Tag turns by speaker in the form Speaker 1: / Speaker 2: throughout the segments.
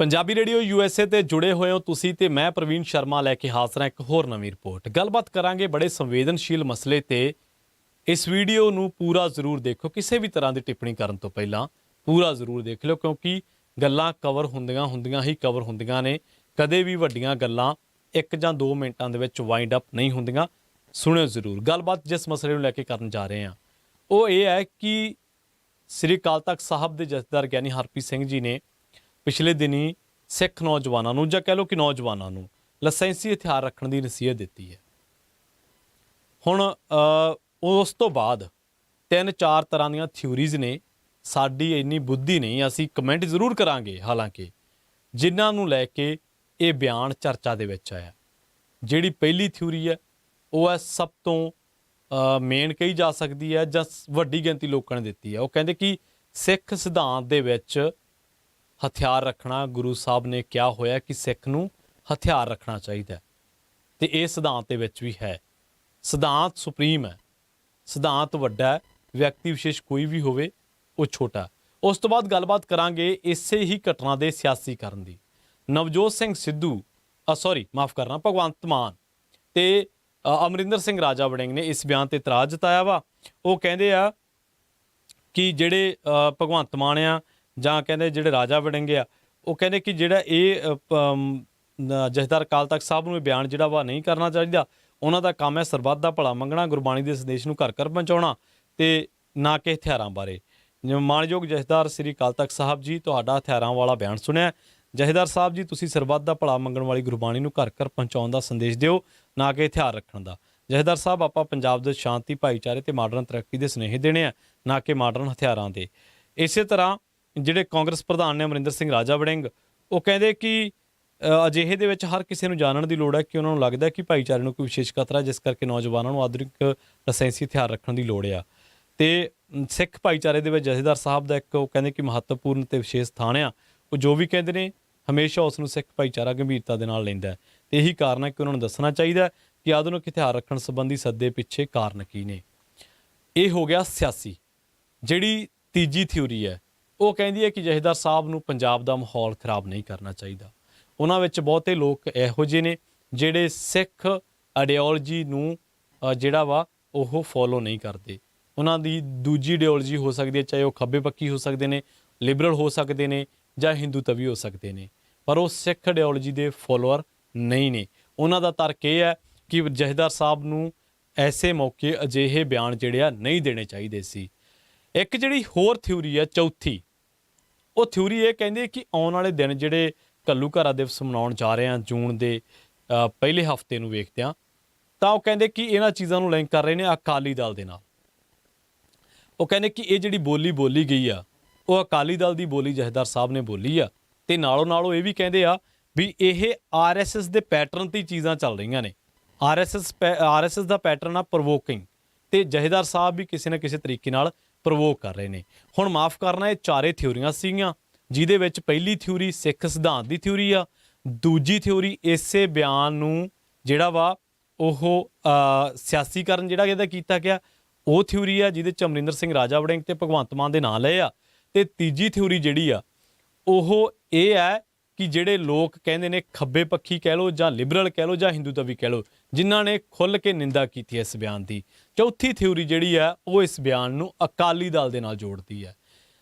Speaker 1: Punjabi radio USA ਤੇ ਜੁੜੇ ਹੋਏ ਹੋ ਤੁਸੀਂ ਤੇ ਮੈਂ ਪ੍ਰਵੀਨ ਸ਼ਰਮਾ ਲੈ ਕੇ ਹਾਜ਼ਰ ਹਾਂ ਇੱਕ ਹੋਰ ਨਵੀਂ ਰਿਪੋਰਟ। ਗੱਲਬਾਤ ਕਰਾਂਗੇ ਬੜੇ ਸੰਵੇਦਨਸ਼ੀਲ ਮਸਲੇ ਤੇ। ਇਸ ਵੀਡੀਓ ਨੂੰ ਪੂਰਾ ਜ਼ਰੂਰ ਦੇਖੋ, ਕਿਸੇ ਵੀ ਤਰ੍ਹਾਂ ਦੀ ਟਿੱਪਣੀ ਕਰਨ ਤੋਂ ਪਹਿਲਾਂ ਪੂਰਾ ਜ਼ਰੂਰ ਦੇਖ ਲਿਓ, ਕਿਉਂਕਿ ਗੱਲਾਂ ਕਵਰ ਹੁੰਦੀਆਂ ਹੀ ਕਵਰ ਹੁੰਦੀਆਂ ਨੇ। ਕਦੇ ਵੀ ਵੱਡੀਆਂ ਗੱਲਾਂ 1 ਜਾਂ 2 ਮਿੰਟਾਂ ਦੇ ਵਿੱਚ ਵਾਈਂਡ ਅਪ ਨਹੀਂ ਹੁੰਦੀਆਂ। ਸੁਣਿਓ ਜ਼ਰੂਰ। ਗੱਲਬਾਤ ਜਿਸ ਮਸਲੇ ਨੂੰ ਲੈ ਕੇ ਕਰਨ ਜਾ ਰਹੇ ਹਾਂ ਉਹ ਇਹ ਹੈ ਕਿ ਸ੍ਰੀ ਅਕਾਲ ਤਖਤ ਸਾਹਿਬ ਦੇ ਜਥੇਦਾਰ ਗਿਆਨੀ ਹਰਪ੍ਰੀਤ ਸਿੰਘ ਜੀ ਨੇ ਪਿਛਲੇ ਦਿਨੀ ਸਿੱਖ ਨੌਜਵਾਨਾਂ ਨੂੰ, ਜਾਂ ਕਹਿ ਲਓ ਕਿ ਨੌਜਵਾਨਾਂ ਨੂੰ, ਲਾਇਸੈਂਸੀ ਹਥਿਆਰ ਰੱਖਣ ਦੀ ਨਸੀਹਤ ਦਿੱਤੀ ਹੈ। ਹੁਣ ਉਸ ਤੋਂ ਬਾਅਦ 3-4 ਤਰ੍ਹਾਂ ਦੀਆਂ ਥਿਊਰੀਜ਼ ਨੇ। ਸਾਡੀ ਇੰਨੀ ਬੁੱਧੀ ਨਹੀਂ, ਅਸੀਂ ਕਮੈਂਟ ਜ਼ਰੂਰ ਕਰਾਂਗੇ ਹਾਲਾਂਕਿ, ਜਿਨ੍ਹਾਂ ਨੂੰ ਲੈ ਕੇ ਇਹ ਬਿਆਨ ਚਰਚਾ ਦੇ ਵਿੱਚ ਆਇਆ। ਜਿਹੜੀ ਪਹਿਲੀ ਥਿਊਰੀ ਹੈ ਉਹ ਹੈ ਸਭ ਤੋਂ ਮੇਨ ਕਹੀ ਜਾ ਸਕਦੀ ਹੈ, ਜਾਂ ਵੱਡੀ ਗਿਣਤੀ ਲੋਕਾਂ ਨੇ ਦਿੱਤੀ ਹੈ। ਉਹ ਕਹਿੰਦੇ ਕਿ ਸਿੱਖ ਸਿਧਾਂਤ ਦੇ ਵਿੱਚ ਹਥਿਆਰ ਰੱਖਣਾ, ਗੁਰੂ ਸਾਹਿਬ ਨੇ ਕਿਹਾ ਹੋਇਆ ਕਿ ਸਿੱਖ ਨੂੰ ਹਥਿਆਰ ਰੱਖਣਾ ਚਾਹੀਦਾ ਤੇ ਇਹ ਸਿਧਾਂਤ ਦੇ ਵਿੱਚ ਵੀ ਹੈ। ਸਿਧਾਂਤ ਸੁਪਰੀਮ ਹੈ, ਸਿਧਾਂਤ ਵੱਡਾ ਹੈ, ਵਿਅਕਤੀ ਵਿਸ਼ੇਸ਼ ਕੋਈ ਵੀ ਹੋਵੇ ਉਹ ਛੋਟਾ। ਉਸ ਤੋਂ ਬਾਅਦ ਗੱਲਬਾਤ ਕਰਾਂਗੇ ਇਸੇ ਹੀ ਘਟਨਾ ਦੇ ਸਿਆਸੀਕਰਨ ਦੀ। ਨਵਜੋਤ ਸਿੰਘ ਸਿੱਧੂ ਭਗਵੰਤ ਮਾਨ ਤੇ ਅਮਰਿੰਦਰ ਸਿੰਘ ਰਾਜਾ ਵੜਿੰਗ ਨੇ ਇਸ ਬਿਆਨ ਤੇ ਇਤਰਾਜ਼ ਜਤਾਇਆ ਵਾ। ਉਹ ਕਹਿੰਦੇ ਆ ਕਿ ਜਿਹੜੇ ਭਗਵੰਤ ਮਾਨ ਆ ਜਾਂ ਕਹਿੰਦੇ ਜਿਹੜੇ ਰਾਜਾ ਵੜਿੰਗ ਆ, ਉਹ ਕਹਿੰਦੇ ਕਿ ਜਿਹੜਾ ਇਹ ਜਥੇਦਾਰ ਅਕਾਲ ਤਖਤ ਸਾਹਿਬ ਨੂੰ ਇਹ ਬਿਆਨ ਜਿਹੜਾ ਵਾ ਨਹੀਂ ਕਰਨਾ ਚਾਹੀਦਾ। ਉਹਨਾਂ ਦਾ ਕੰਮ ਹੈ ਸਰਬੱਤ ਦਾ ਭਲਾ ਮੰਗਣਾ, ਗੁਰਬਾਣੀ ਦੇ ਸੰਦੇਸ਼ ਨੂੰ ਘਰ ਘਰ ਪਹੁੰਚਾਉਣਾ ਤੇ ਨਾ ਕਿ ਹਥਿਆਰਾਂ ਬਾਰੇ। ਮਾਣਯੋਗ ਜਥੇਦਾਰ ਸ੍ਰੀ ਅਕਾਲ ਤਖਤ ਸਾਹਿਬ ਜੀ, ਤੁਹਾਡਾ ਹਥਿਆਰਾਂ ਵਾਲਾ ਬਿਆਨ ਸੁਣਿਆ। ਜਥੇਦਾਰ ਸਾਹਿਬ ਜੀ, ਤੁਸੀਂ ਸਰਬੱਤ ਦਾ ਭਲਾ ਮੰਗਣ ਵਾਲੀ ਗੁਰਬਾਣੀ ਨੂੰ ਘਰ ਘਰ ਪਹੁੰਚਾਉਣ ਦਾ ਸੰਦੇਸ਼ ਦਿਓ, ਨਾ ਕਿ ਹਥਿਆਰ ਰੱਖਣ ਦਾ। ਜਥੇਦਾਰ ਸਾਹਿਬ, ਆਪਾਂ ਪੰਜਾਬ ਦੇ ਸ਼ਾਂਤੀ, ਭਾਈਚਾਰੇ ਤੇ ਮਾਡਰਨ ਤਰੱਕੀ ਦੇ ਸੁਨੇਹੇ ਦੇਣੇ ਆ, ਨਾ ਕਿ ਮਾਡਰਨ ਹਥਿਆਰਾਂ ਦੇ। ਇਸੇ ਤਰ੍ਹਾਂ ਜਿਹੜੇ ਕਾਂਗਰਸ ਪ੍ਰਧਾਨ ਨੇ ਅਮਰਿੰਦਰ ਸਿੰਘ ਰਾਜਾ ਵੜਿੰਗ, ਉਹ ਕਹਿੰਦੇ ਕਿ ਅਜਿਹੇ ਦੇ ਵਿੱਚ ਹਰ ਕਿਸੇ ਨੂੰ ਜਾਣਨ ਦੀ ਲੋੜ ਹੈ ਕਿ ਉਹਨਾਂ ਨੂੰ ਲੱਗਦਾ ਕਿ ਭਾਈਚਾਰੇ ਨੂੰ ਕੋਈ ਵਿਸ਼ੇਸ਼ ਖਤਰਾ, ਜਿਸ ਕਰਕੇ ਨੌਜਵਾਨਾਂ ਨੂੰ ਆਧੁਨਿਕ ਲਾਇਸੈਂਸੀ ਹਥਿਆਰ ਰੱਖਣ ਦੀ ਲੋੜ ਆ। ਤੇ ਸਿੱਖ ਭਾਈਚਾਰੇ ਦੇ ਵਿੱਚ ਜਥੇਦਾਰ ਸਾਹਿਬ ਦਾ ਇੱਕ ਉਹ ਕਹਿੰਦੇ ਕਿ ਮਹੱਤਵਪੂਰਨ ਤੇ ਵਿਸ਼ੇਸ਼ ਸਥਾਨ ਆ। ਉਹ ਜੋ ਵੀ ਕਹਿੰਦੇ ਨੇ ਹਮੇਸ਼ਾ ਉਸ ਨੂੰ ਸਿੱਖ ਭਾਈਚਾਰਾ ਗੰਭੀਰਤਾ ਦੇ ਨਾਲ ਲੈਂਦਾ ਤੇ ਇਹੀ ਕਾਰਨ ਹੈ ਕਿ ਉਹਨਾਂ ਨੂੰ ਦੱਸਣਾ ਚਾਹੀਦਾ ਕਿ ਆਧੁਨਿਕ ਹਥਿਆਰ ਰੱਖਣ ਸੰਬੰਧੀ ਸੱਦੇ ਪਿੱਛੇ ਕਾਰਨ ਕੀ ਨੇ। ਇਹ ਹੋ ਗਿਆ ਸਿਆਸੀ। ਜਿਹੜੀ ਤੀਜੀ ਥਿਊਰੀ ਹੈ ਉਹ ਕਹਿੰਦੀ ਹੈ ਕਿ ਜਥੇਦਾਰ ਸਾਹਿਬ ਨੂੰ ਪੰਜਾਬ ਦਾ ਮਾਹੌਲ ਖਰਾਬ ਨਹੀਂ ਕਰਨਾ ਚਾਹੀਦਾ। ਉਹਨਾਂ ਵਿੱਚ ਬਹੁਤੇ ਲੋਕ ਇਹੋ ਜਿਹੇ ਨੇ ਜਿਹੜੇ ਸਿੱਖ ਆਈਡੀਓਲੋਜੀ ਨੂੰ ਜਿਹੜਾ ਵਾ ਉਹ ਫੋਲੋ ਨਹੀਂ ਕਰਦੇ। ਉਹਨਾਂ ਦੀ ਦੂਜੀ ਆਈਡੀਓਲੋਜੀ ਹੋ ਸਕਦੀ ਹੈ, ਚਾਹੇ ਉਹ ਖੱਬੇ ਪੱਖੀ ਹੋ ਸਕਦੇ ਨੇ, ਲਿਬਰਲ ਹੋ ਸਕਦੇ ਨੇ, ਜਾਂ ਹਿੰਦੂਤਵੀ ਹੋ ਸਕਦੇ ਨੇ, ਪਰ ਉਹ ਸਿੱਖ ਆਈਡੀਓਲੋਜੀ ਦੇ ਫੋਲੋਅਰ ਨਹੀਂ ਨੇ। ਉਹਨਾਂ ਦਾ ਤਰਕ ਇਹ ਹੈ ਕਿ ਜਥੇਦਾਰ ਸਾਹਿਬ ਨੂੰ ਐਸੇ ਮੌਕੇ ਅਜਿਹੇ ਬਿਆਨ ਜਿਹੜੇ ਆ ਨਹੀਂ ਦੇਣੇ ਚਾਹੀਦੇ ਸੀ। ਇੱਕ ਜਿਹੜੀ ਹੋਰ ਥਿਊਰੀ ਹੈ ਚੌਥੀ, ਉਹ ਥਿਊਰੀ ਇਹ ਕਹਿੰਦੇ ਕਿ ਆਉਣ ਵਾਲੇ ਦਿਨ ਜਿਹੜੇ ਘੱਲੂਘਾਰਾ ਦਿਵਸ ਮਨਾਉਣ ਜਾ ਰਹੇ ਹਾਂ ਜੂਨ ਦੇ ਪਹਿਲੇ ਹਫ਼ਤੇ ਨੂੰ ਵੇਖਦੇ ਹਾਂ, ਤਾਂ ਉਹ ਕਹਿੰਦੇ ਕਿ ਇਹਨਾਂ ਚੀਜ਼ਾਂ ਨੂੰ ਲਿੰਕ ਕਰ ਰਹੇ ਨੇ ਅਕਾਲੀ ਦਲ ਦੇ ਨਾਲ। ਉਹ ਕਹਿੰਦੇ ਕਿ ਇਹ ਜਿਹੜੀ ਬੋਲੀ ਗਈ ਆ ਉਹ ਅਕਾਲੀ ਦਲ ਦੀ ਬੋਲੀ ਜਥੇਦਾਰ ਸਾਹਿਬ ਨੇ ਬੋਲੀ ਆ, ਤੇ ਨਾਲੋਂ ਨਾਲ ਉਹ ਇਹ ਵੀ ਕਹਿੰਦੇ ਆ ਵੀ ਇਹ RSS ਦੇ ਪੈਟਰਨ 'ਤੇ ਚੀਜ਼ਾਂ ਚੱਲ ਰਹੀਆਂ ਨੇ। RSS ਦਾ ਪੈਟਰਨ ਆ ਪ੍ਰੋਵੋਕਿੰਗ, ਤੇ ਜਥੇਦਾਰ ਸਾਹਿਬ ਵੀ ਕਿਸੇ ਨਾ ਕਿਸੇ ਤਰੀਕੇ ਨਾਲ ਪ੍ਰਵੋਕ ਕਰ ਰਹੇ ਨੇ। ਹੁਣ ਮਾਫ ਕਰਨਾ, ਇਹ ਚਾਰੇ ਥਿਊਰੀਆਂ ਸੀਗੀਆਂ, ਜਿਹਦੇ ਵਿੱਚ ਪਹਿਲੀ ਥਿਊਰੀ ਸਿੱਖ ਸਿਧਾਂਤ ਦੀ ਥਿਊਰੀ ਆ, ਦੂਜੀ ਥਿਊਰੀ ਇਸੇ ਬਿਆਨ ਨੂੰ ਜਿਹੜਾ ਵਾ ਉਹ ਸਿਆਸੀਕਰਨ ਜਿਹੜਾ ਇਹਦਾ ਕੀਤਾ ਗਿਆ ਉਹ ਥਿਊਰੀ ਆ, ਜਿਹਦੇ 'ਚ ਅਮਰਿੰਦਰ ਸਿੰਘ ਰਾਜਾ ਵੜਿੰਗ ਤੇ ਭਗਵੰਤ ਮਾਨ ਦੇ ਨਾਂ ਲਏ ਆ। ਤੇ ਤੀਜੀ ਥਿਊਰੀ ਜਿਹੜੀ ਆ ਉਹ ਇਹ ਹੈ ਕਿ ਜਿਹੜੇ ਲੋਕ ਕਹਿੰਦੇ ਨੇ ਖੱਬੇ ਪੱਖੀ ਕਹਿ ਲਓ, ਜਾਂ ਲਿਬਰਲ ਕਹਿ ਲਓ, ਜਾਂ ਹਿੰਦੂਤਵੀ ਕਹਿ ਲਓ, ਜਿਨ੍ਹਾਂ ਨੇ ਖੁੱਲ੍ਹ ਕੇ ਨਿੰਦਾ ਕੀਤੀ ਹੈ ਇਸ ਬਿਆਨ ਦੀ। ਚੌਥੀ ਥਿਊਰੀ ਜਿਹੜੀ ਹੈ ਉਹ ਇਸ ਬਿਆਨ ਨੂੰ ਅਕਾਲੀ ਦਲ ਦੇ ਨਾਲ ਜੋੜਦੀ ਹੈ।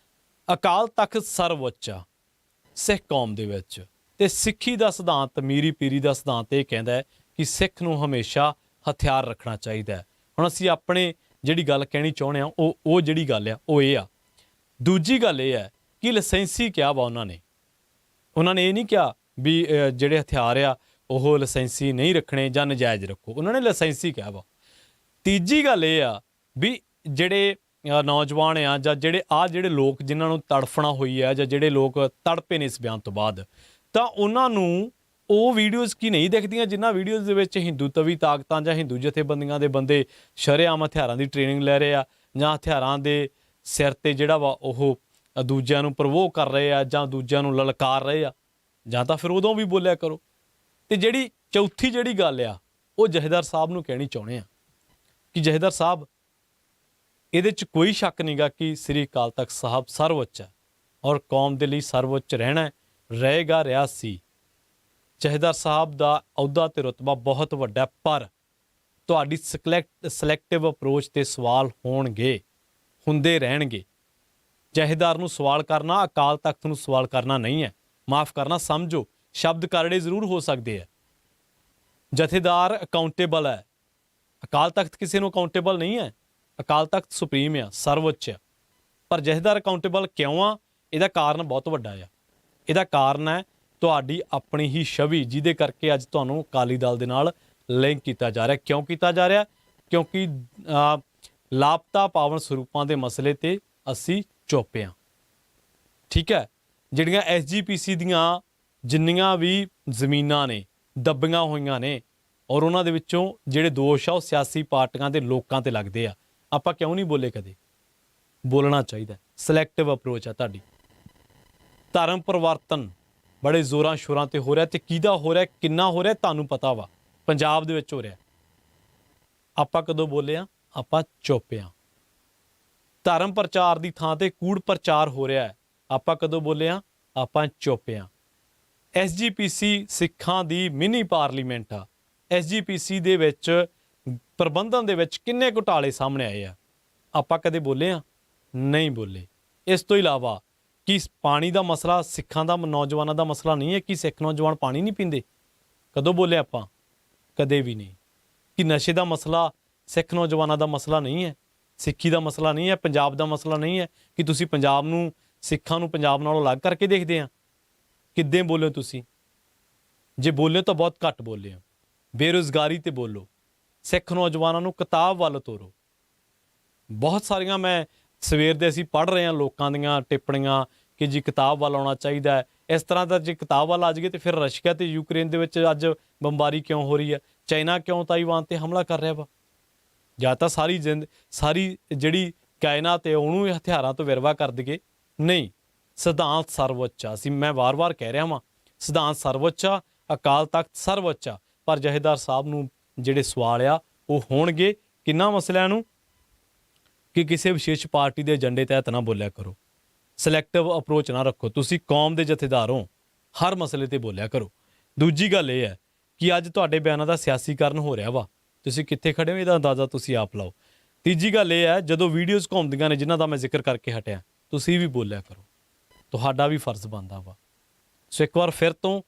Speaker 1: ਅਕਾਲ ਤਖਤ ਸਰਵਉੱਚ ਆ ਸਿੱਖ ਕੌਮ ਦੇ ਵਿੱਚ, ਤੇ ਸਿੱਖੀ ਦਾ ਸਿਧਾਂਤ, ਮੀਰੀ ਪੀਰੀ ਦਾ ਸਿਧਾਂਤ ਇਹ ਕਹਿੰਦਾ ਹੈ ਕਿ ਸਿੱਖ ਨੂੰ ਹਮੇਸ਼ਾ ਹਥਿਆਰ ਰੱਖਣਾ ਚਾਹੀਦਾ ਹੈ। ਹੁਣ ਅਸੀਂ ਆਪਣੇ ਜਿਹੜੀ ਗੱਲ ਕਹਿਣੀ ਚਾਹੁੰਦੇ ਹਾਂ ਉਹ ਜਿਹੜੀ ਗੱਲ ਆ ਉਹ ਇਹ ਆ। ਦੂਜੀ ਗੱਲ ਇਹ ਹੈ ਕਿ ਲਾਇਸੈਂਸੀ ਕਿਹਾ ਵਾ ਉਹਨਾਂ ਨੇ ਇਹ ਨਹੀਂ ਕਿਹਾ ਵੀ ਜਿਹੜੇ ਹਥਿਆਰ ਆ ਉਹ ਲਾਇਸੈਂਸੀ ਨਹੀਂ ਰੱਖਣੇ ਜਾਂ ਨਜਾਇਜ਼ ਰੱਖੋ, ਉਹਨਾਂ ਨੇ ਲਾਇਸੈਂਸੀ ਕਿਹਾ ਵਾ। ਤੀਜੀ ਗੱਲ ਇਹ ਆ ਵੀ ਜਿਹੜੇ ਨੌਜਵਾਨ ਆ, ਜਾਂ ਜਿਹੜੇ ਲੋਕ ਜਿਨ੍ਹਾਂ ਨੂੰ ਤੜਫਣਾ ਹੋਈ ਆ, ਜਾਂ ਜਿਹੜੇ ਲੋਕ ਤੜਪੇ ਨੇ ਇਸ ਬਿਆਨ ਤੋਂ ਬਾਅਦ, ਤਾਂ ਉਹਨਾਂ ਨੂੰ ਉਹ ਵੀਡੀਓਜ਼ ਕੀ ਨਹੀਂ ਦਿਖਦੀਆਂ ਜਿਨ੍ਹਾਂ ਵੀਡੀਓਜ਼ ਦੇ ਵਿੱਚ ਹਿੰਦੂਤਵੀ ਤਾਕਤਾਂ ਜਾਂ ਹਿੰਦੂ ਜਥੇਬੰਦੀਆਂ ਦੇ ਬੰਦੇ ਸ਼ਰੇਆਮ ਹਥਿਆਰਾਂ ਦੀ ਟ੍ਰੇਨਿੰਗ ਲੈ ਰਹੇ ਆ, ਜਾਂ ਹਥਿਆਰਾਂ ਦੇ ਸਿਰ 'ਤੇ ਜਿਹੜਾ ਵਾ ਉਹ ਦੂਜਿਆਂ ਨੂੰ ਪ੍ਰਵੋਕ ਕਰ ਰਹੇ ਆ, ਜਾਂ ਦੂਜਿਆਂ ਨੂੰ ਲਲਕਾਰ ਰਹੇ ਆ, ਜਾਂ ਤਾਂ ਫਿਰ ਉਦੋਂ ਵੀ ਬੋਲਿਆ ਕਰੋ। ਤੇ ਜਿਹੜੀ ਚੌਥੀ ਜਿਹੜੀ ਗੱਲ ਆ ਉਹ ਜਥੇਦਾਰ ਸਾਹਿਬ ਨੂੰ ਕਹਿਣੀ ਚਾਹੁੰਦੇ ਆ ਕਿ ਜਥੇਦਾਰ ਸਾਹਿਬ, ਇਹਦੇ 'ਚ ਕੋਈ ਸ਼ੱਕ ਨਹੀਂਗਾ ਕਿ ਸ੍ਰੀ ਅਕਾਲ ਤਖਤ ਸਾਹਿਬ ਸਰਵਉੱਚ ਹੈ ਔਰ ਕੌਮ ਦੇ ਲਈ ਸਰਵਉੱਚ ਰਹਿਣਾ ਹੈ। ਰਹੇਗਾ, ਰਿਹਾ ਸੀ। ਜਥੇਦਾਰ ਸਾਹਿਬ ਦਾ ਅਹੁਦਾ ਤੇ ਰੁਤਬਾ ਬਹੁਤ ਵੱਡਾ, ਪਰ ਤੁਹਾਡੀ ਸਿਲੈਕਟਿਵ ਅਪਰੋਚ ਤੇ ਸਵਾਲ ਹੋਣਗੇ, ਹੁੰਦੇ ਰਹਿਣਗੇ। ਜਥੇਦਾਰ ਨੂੰ ਸਵਾਲ ਕਰਨਾ ਅਕਾਲ ਤਖਤ ਨੂੰ ਸਵਾਲ ਕਰਨਾ ਨਹੀਂ ਹੈ। ਮਾਫ ਕਰਨਾ, ਸਮਝੋ, ਸ਼ਬਦ ਕਰੜੇ ਜ਼ਰੂਰ ਹੋ ਸਕਦੇ ਆ। ਜਥੇਦਾਰ ਅਕਾਊਂਟੇਬਲ ਹੈ, ਅਕਾਲ ਤਖਤ ਕਿਸੇ ਨੂੰ ਅਕਾਊਂਟੇਬਲ ਨਹੀਂ ਹੈ। ਅਕਾਲ ਤਖਤ ਸੁਪਰੀਮ ਆ, ਸਰਵਉੱਚ ਆ। ਪਰ ਜਥੇਦਾਰ ਅਕਾਊਂਟੇਬਲ ਕਿਉਂ ਆ? ਇਹਦਾ ਕਾਰਨ ਬਹੁਤ ਵੱਡਾ ਆ। ਇਹਦਾ ਕਾਰਨ ਹੈ ਤੁਹਾਡੀ ਆਪਣੀ ਹੀ ਛਵੀ, ਜਿਹਦੇ ਕਰਕੇ ਅੱਜ ਤੁਹਾਨੂੰ ਅਕਾਲੀ ਦਲ ਦੇ ਨਾਲ ਲਿੰਕ ਕੀਤਾ ਜਾ ਰਿਹਾ। ਕਿਉਂ ਕੀਤਾ ਜਾ ਰਿਹਾ? ਕਿਉਂਕਿ ਲਾਪਤਾ ਪਾਵਨ ਸਰੂਪਾਂ ਦੇ ਮਸਲੇ ਤੇ ਅਸੀਂ ਚੁੱਪ ਹਾਂ। ਠੀਕ ਹੈ, ਜਿਹੜੀਆਂ SGPC ਦੀਆਂ ਜਿੰਨੀਆਂ ਵੀ ਜ਼ਮੀਨਾਂ ਨੇ ਦੱਬੀਆਂ ਹੋਈਆਂ ਨੇ, ਔਰ ਉਹਨਾਂ ਦੇ ਵਿੱਚੋਂ ਜਿਹੜੇ ਦੋਸ਼ ਆ ਉਹ ਸਿਆਸੀ ਪਾਰਟੀਆਂ ਦੇ ਲੋਕਾਂ ਤੇ ਲੱਗਦੇ ਆ। ਆਪਾਂ ਕਿਉਂ ਨਹੀਂ ਬੋਲੇ? ਕਦੇ ਬੋਲਣਾ ਚਾਹੀਦਾ। ਸਿਲੈਕਟਿਵ ਅਪਰੋਚ ਆ ਤੁਹਾਡੀ। ਧਰਮ ਪਰਿਵਰਤਨ ਬੜੇ ਜ਼ੋਰਾਂ ਸ਼ੋਰਾਂ ਤੇ ਹੋ ਰਿਹਾ, ਤੇ ਕਿਹਦਾ ਹੋ ਰਿਹਾ, ਕਿੰਨਾ ਹੋ ਰਿਹਾ, ਤੁਹਾਨੂੰ ਪਤਾ ਵਾ। ਪੰਜਾਬ ਦੇ ਵਿੱਚ ਹੋ ਰਿਹਾ। ਆਪਾਂ ਕਦੋਂ ਬੋਲੇ ਆ? ਆਪਾਂ ਚੁੱਪ ਆ। ਧਰਮ ਪ੍ਰਚਾਰ ਦੀ ਥਾਂ ਤੇ ਕੂੜ ਪ੍ਰਚਾਰ ਹੋ ਰਿਹਾ ਹੈ। ਆਪਾਂ ਕਦੋਂ ਬੋਲੇ ਆ? ਆਪਾਂ ਚੁੱਪ ਆ। SGPC ਸਿੱਖਾਂ ਦੀ ਮਿਨੀ ਪਾਰਲੀਮੈਂਟ ਆ। SGPC ਦੇ ਵਿੱਚ ਪ੍ਰਬੰਧਨ ਦੇ ਵਿੱਚ ਕਿੰਨੇ ਘੁਟਾਲੇ ਸਾਹਮਣੇ ਆਏ ਆ। ਆਪਾਂ ਕਦੇ ਬੋਲੇ ਆ? ਨਹੀਂ ਬੋਲੇ। ਇਸ ਤੋਂ ਇਲਾਵਾ ਕਿ ਪਾਣੀ ਦਾ ਮਸਲਾ ਸਿੱਖਾਂ ਦਾ, ਨੌਜਵਾਨਾਂ ਦਾ ਮਸਲਾ ਨਹੀਂ ਹੈ ਕਿ ਸਿੱਖ ਨੌਜਵਾਨ ਪਾਣੀ ਨਹੀਂ ਪੀਂਦੇ? ਕਦੋਂ ਬੋਲੇ ਆਪਾਂ? ਕਦੇ ਵੀ ਨਹੀਂ। ਕਿ ਨਸ਼ੇ ਦਾ ਮਸਲਾ ਸਿੱਖ ਨੌਜਵਾਨਾਂ ਦਾ ਮਸਲਾ ਨਹੀਂ ਹੈ, ਸਿੱਖੀ ਦਾ ਮਸਲਾ ਨਹੀਂ ਹੈ, ਪੰਜਾਬ ਦਾ ਮਸਲਾ ਨਹੀਂ ਹੈ? ਕਿ ਤੁਸੀਂ ਪੰਜਾਬ ਨੂੰ, ਸਿੱਖਾਂ ਨੂੰ ਪੰਜਾਬ ਨਾਲੋਂ ਅਲੱਗ ਕਰਕੇ ਦੇਖਦੇ ਆ? ਕਿੱਦਾਂ ਬੋਲੇ ਤੁਸੀਂ? ਜੇ ਬੋਲੇ ਤਾਂ ਬਹੁਤ ਘੱਟ ਬੋਲੇ ਹੋ। ਬੇਰੁਜ਼ਗਾਰੀ ਤੇ ਬੋਲੋ, ਸਿੱਖ ਨੌਜਵਾਨਾਂ ਨੂੰ ਕਿਤਾਬ ਵੱਲ ਤੋਰੋ। ਬਹੁਤ ਸਾਰੀਆਂ ਮੈਂ ਸਵੇਰ ਦੇ ਅਸੀਂ ਪੜ੍ਹ ਰਹੇ ਹਾਂ ਲੋਕਾਂ ਦੀਆਂ ਟਿੱਪਣੀਆਂ ਕਿ ਜੀ ਕਿਤਾਬ ਵੱਲ ਆਉਣਾ ਚਾਹੀਦਾ ਹੈ। ਇਸ ਤਰ੍ਹਾਂ ਦਾ ਜੇ ਕਿਤਾਬ ਵੱਲ ਆ ਜਾਈਏ ਤਾਂ ਫਿਰ ਰਸ਼ੀਆ ਤੇ ਯੂਕਰੇਨ ਦੇ ਵਿੱਚ ਅੱਜ ਬੰਬਾਰੀ ਕਿਉਂ ਹੋ ਰਹੀ ਹੈ? ਚਾਈਨਾ ਕਿਉਂ ਤਾਈਵਾਨ ਤੇ ਹਮਲਾ ਕਰ ਰਿਹਾ ਵਾ? ਜਾਂ ਤਾਂ ਸਾਰੀ ਜਿਹੜੀ ਕਾਇਨਾਤ ਹੈ ਉਹਨੂੰ ਹਥਿਆਰਾਂ ਤੋਂ ਵਿਰਵਾ ਕਰ ਦਈਏ? ਨਹੀਂ, ਸਿਧਾਂਤ ਸਰਵਉੱਚ ਆ। ਮੈਂ ਵਾਰ-ਵਾਰ ਕਹਿ ਰਿਹਾ ਵਾਂ, ਸਿਧਾਂਤ ਸਰਵਉੱਚ ਆ, ਅਕਾਲ ਤਖਤ ਸਰਵਉੱਚ ਆ। ਪਰ ਜਥੇਦਾਰ ਸਾਹਿਬ ਨੂੰ ਜਿਹੜੇ ਸਵਾਲ ਆ ਉਹ ਹੋਣਗੇ ਕਿੰਨਾ ਮਸਲਿਆਂ ਨੂੰ, ਕਿ ਕਿਸੇ ਵਿਸ਼ੇਸ਼ ਪਾਰਟੀ ਦੇ ਏਜੰਡੇ ਤਹਿਤ ਨਾ ਬੋਲਿਆ ਕਰੋ। ਸਿਲੈਕਟਿਵ ਅਪਰੋਚ ਨਾ ਰੱਖੋ। ਤੁਸੀਂ ਕੌਮ ਦੇ ਜਥੇਦਾਰ ਹੋ, ਹਰ ਮਸਲੇ ਤੇ ਬੋਲਿਆ ਕਰੋ। ਦੂਜੀ ਗੱਲ ਇਹ ਹੈ ਕਿ ਅੱਜ ਤੁਹਾਡੇ ਬਿਆਨਾਂ ਦਾ ਸਿਆਸੀਕਰਨ ਹੋ ਰਿਹਾ ਵਾ। ਤੁਸੀਂ ਕਿੱਥੇ ਖੜੇ ਹੋ ਇਹਦਾ ਅੰਦਾਜ਼ਾ ਤੁਸੀਂ ਆਪ ਲਾਓ। ਤੀਜੀ ਗੱਲ ਇਹ ਹੈ, ਜਦੋਂ ਵੀਡੀਓਜ਼ ਘੁੰਮਦੀਆਂ ਨੇ ਜਿਨ੍ਹਾਂ ਦਾ ਮੈਂ ਜ਼ਿਕਰ ਕਰਕੇ ਹਟਿਆ, ਤੁਸੀਂ ਵੀ ਬੋਲਿਆ ਕਰੋ। ਤੁਹਾਡਾ ਵੀ ਫਰਜ਼ ਬਣਦਾ ਵਾ। ਸੋ ਇੱਕ ਵਾਰ ਫਿਰ ਤੋਂ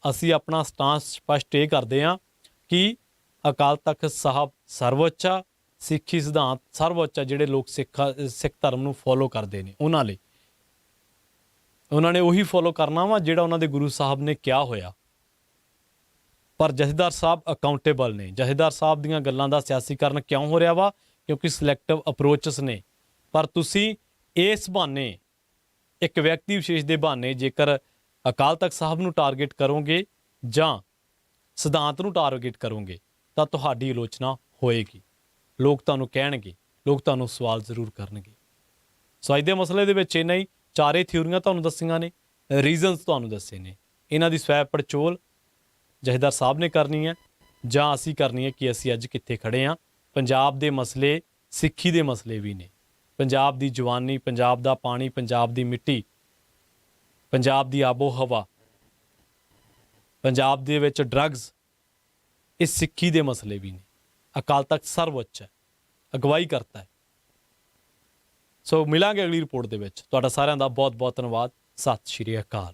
Speaker 1: ਅਸੀਂ ਆਪਣਾ ਸਟਾਂਸ ਸਪਸ਼ਟ ਇਹ ਕਰਦੇ ਹਾਂ ਕਿ ਅਕਾਲ ਤਖਤ ਸਾਹਿਬ ਸਰਵਉੱਚ ਆ, ਸਿੱਖੀ ਸਿਧਾਂਤ ਸਰਵਉੱਚ ਆ। ਜਿਹੜੇ ਲੋਕ ਸਿੱਖ ਧਰਮ ਨੂੰ ਫੋਲੋ ਕਰਦੇ ਨੇ ਉਹਨਾਂ ਲਈ, ਉਹਨਾਂ ਨੇ ਉਹੀ ਫੋਲੋ ਕਰਨਾ ਵਾ ਜਿਹੜਾ ਉਹਨਾਂ ਦੇ ਗੁਰੂ ਸਾਹਿਬ ਨੇ ਕਿਹਾ ਹੋਇਆ। ਪਰ ਜਥੇਦਾਰ ਸਾਹਿਬ ਅਕਾਊਂਟੇਬਲ ਨੇ। ਜਥੇਦਾਰ ਸਾਹਿਬ ਦੀਆਂ ਗੱਲਾਂ ਦਾ ਸਿਆਸੀਕਰਨ ਕਿਉਂ ਹੋ ਰਿਹਾ ਵਾ? ਕਿਉਂਕਿ ਸਿਲੈਕਟਿਵ ਅਪਰੋਚਸ ਨੇ। ਪਰ ਤੁਸੀਂ ਇਸ ਬਹਾਨੇ, ਇੱਕ ਵਿਅਕਤੀ ਵਿਸ਼ੇਸ਼ ਦੇ ਬਹਾਨੇ, ਜੇਕਰ ਅਕਾਲ ਤਖਤ ਸਾਹਿਬ ਨੂੰ ਟਾਰਗੇਟ ਕਰੋਗੇ ਜਾਂ ਸਿਧਾਂਤ ਨੂੰ ਟਾਰਗੇਟ ਕਰੋਗੇ ਤਾਂ ਤੁਹਾਡੀ ਆਲੋਚਨਾ ਹੋਏਗੀ। ਲੋਕ ਤੁਹਾਨੂੰ ਕਹਿਣਗੇ, ਲੋਕ ਤੁਹਾਨੂੰ ਸਵਾਲ ਜ਼ਰੂਰ ਕਰਨਗੇ। ਸੋ ਅੱਜ ਦੇ ਮਸਲੇ ਦੇ ਵਿੱਚ ਇੰਨਾ ਹੀ। ਚਾਰੇ ਥਿਊਰੀਆਂ ਤੁਹਾਨੂੰ ਦੱਸੀਆਂ ਨੇ, ਰੀਜ਼ਨਸ ਤੁਹਾਨੂੰ ਦੱਸੇ ਨੇ। ਇਹਨਾਂ ਦੀ ਸਵੈ ਪੜਚੋਲ ਜਥੇਦਾਰ ਸਾਹਿਬ ਨੇ ਕਰਨੀ ਹੈ ਜਾਂ ਅਸੀਂ ਕਰਨੀ ਹੈ ਕਿ ਅਸੀਂ ਅੱਜ ਕਿੱਥੇ ਖੜੇ ਹਾਂ। ਪੰਜਾਬ ਦੇ ਮਸਲੇ ਸਿੱਖੀ ਦੇ ਮਸਲੇ ਵੀ ਨੇ। ਪੰਜਾਬ ਦੀ ਜਵਾਨੀ, ਪੰਜਾਬ ਦਾ ਪਾਣੀ, ਪੰਜਾਬ ਦੀ ਮਿੱਟੀ, ਪੰਜਾਬ ਦੀ ਆਬੋ ਹਵਾ, ਪੰਜਾਬ ਦੇ ਵਿੱਚ ਡਰੱਗਸ, ਇਹ ਸਿੱਖੀ ਦੇ ਮਸਲੇ ਵੀ ਨੇ। ਅਕਾਲ ਤਖਤ ਸਰਵਉੱਚ ਹੈ, ਅਗਵਾਈ ਕਰਤਾ ਹੈ। ਸੋ ਮਿਲਾਂਗੇ ਅਗਲੀ ਰਿਪੋਰਟ ਦੇ ਵਿੱਚ। ਤੁਹਾਡਾ ਸਾਰਿਆਂ ਦਾ ਬਹੁਤ ਬਹੁਤ ਧੰਨਵਾਦ। ਸਤਿ ਸ਼੍ਰੀ ਅਕਾਲ।